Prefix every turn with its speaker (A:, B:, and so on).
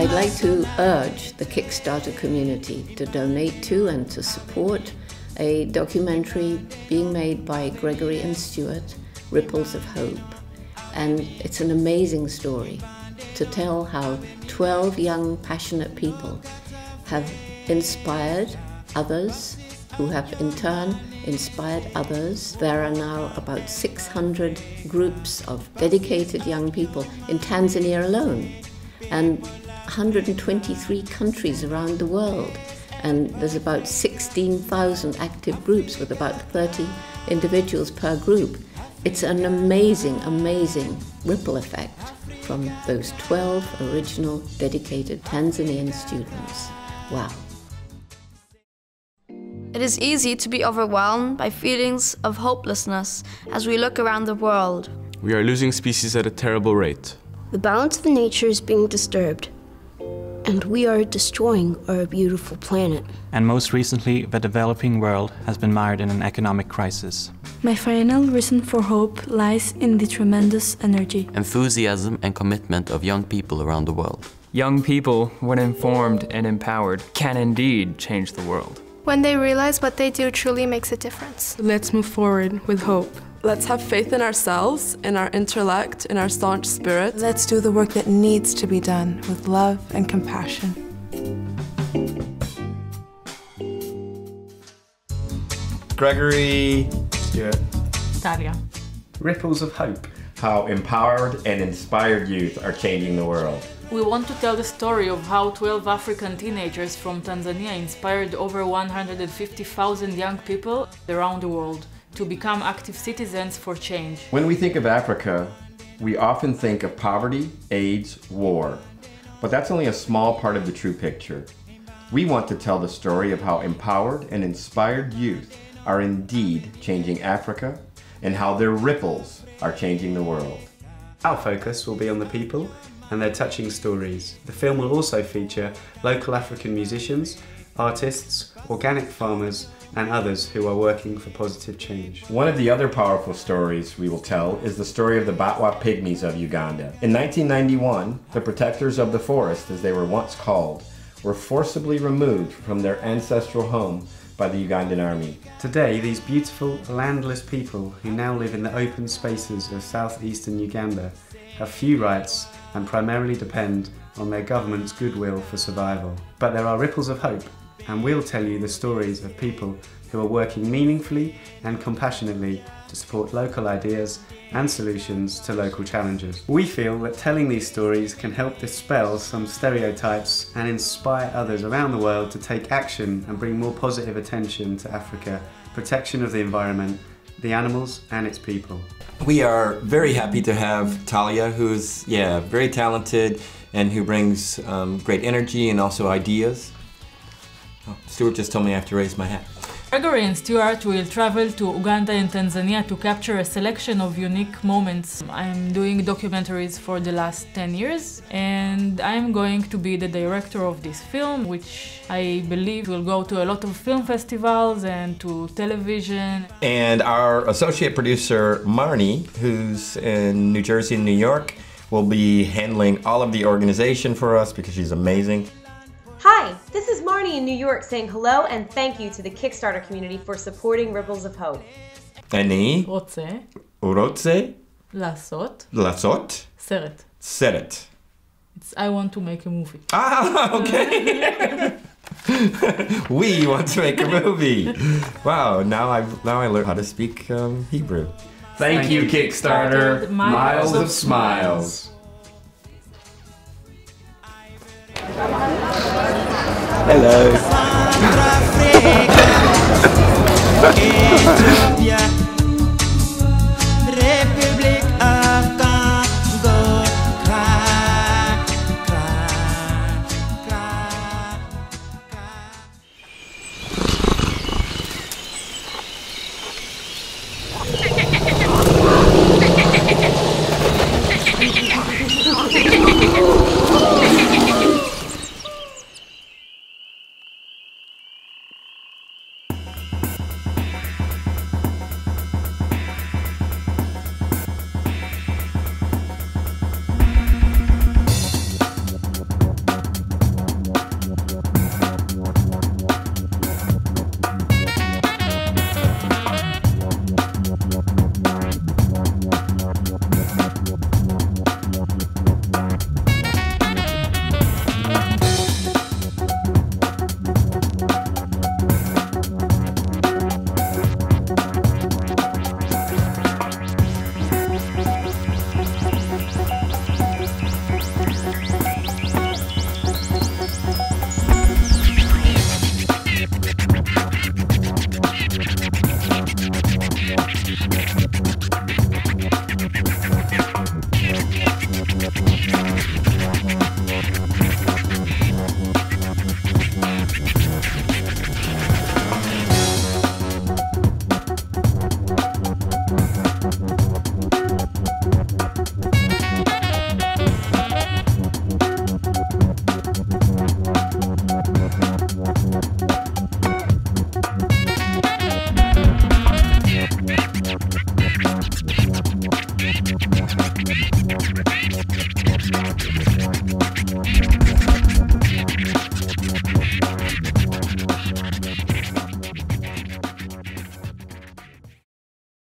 A: I'd like to urge the Kickstarter community to donate to and to support a documentary being made by Gregory and Stuart, Ripples of Hope. And it's an amazing story to tell how 12 young, passionate people have inspired others, who have in turn inspired others. There are now about 600 groups of dedicated young people in Tanzania alone, and 123 countries around the world. And there's about 16,000 active groups with about 30 individuals per group. It's an amazing, amazing ripple effect from those 12 original dedicated Tanzanian students. Wow.
B: It is easy to be overwhelmed by feelings of hopelessness as we look around the world.
C: We are losing species at a terrible rate.
D: The balance of nature is being disturbed, and we are destroying our beautiful planet.
E: And most recently, the developing world has been mired in an economic crisis.
F: My final reason for hope lies in the tremendous energy,
G: enthusiasm and commitment of young people around the world.
H: Young people, when informed and empowered, can indeed change the world.
I: When they realize what they do truly makes a difference.
J: Let's move forward with hope. Let's have faith in ourselves, in our intellect, in our staunch spirit.
K: Let's do the work that needs to be done with love and compassion.
L: Gregory,
M: Stuart,
N: Talia.
M: Ripples of Hope.
L: How empowered and inspired youth are changing the world.
N: We want to tell the story of how 12 African teenagers from Tanzania inspired over 150,000 young people around the world to become active citizens for change.
L: When we think of Africa, we often think of poverty, AIDS, war. But that's only a small part of the true picture. We want to tell the story of how empowered and inspired youth are indeed changing Africa and how their ripples are changing the world.
M: Our focus will be on the people and their touching stories. The film will also feature local African musicians, artists, organic farmers, and others who are working for positive change.
L: One of the other powerful stories we will tell is the story of the Batwa Pygmies of Uganda. In 1991, the protectors of the forest, as they were once called, were forcibly removed from their ancestral home by the Ugandan army.
M: Today, these beautiful, landless people who now live in the open spaces of southeastern Uganda have few rights and primarily depend on their government's goodwill for survival. But there are ripples of hope, and we'll tell you the stories of people who are working meaningfully and compassionately to support local ideas and solutions to local challenges. We feel that telling these stories can help dispel some stereotypes and inspire others around the world to take action and bring more positive attention to Africa, protection of the environment, the animals and its people.
O: We are very happy to have Talia, who's very talented and who brings great energy and also ideas. Oh, Stuart just told me I have to raise my hat.
N: Gregory and Stuart will travel to Uganda and Tanzania to capture a selection of unique moments. I'm doing documentaries for the last 10 years and I'm going to be the director of this film, which I believe will go to a lot of film festivals and to television.
O: And our associate producer, Marnie, who's in New Jersey and New York, will be handling all of the organization for us because she's amazing.
P: Hi, this is Marnie in New York saying hello and thank you to the Kickstarter community for supporting Ripples of Hope.
O: אני רוצה לעשות סרט.
N: It's I want to make a movie.
O: Ah, okay. We want to make a movie. Wow, now I learned how to speak Hebrew.
M: Thank you, Kickstarter. Miles of Smiles.
O: Hello.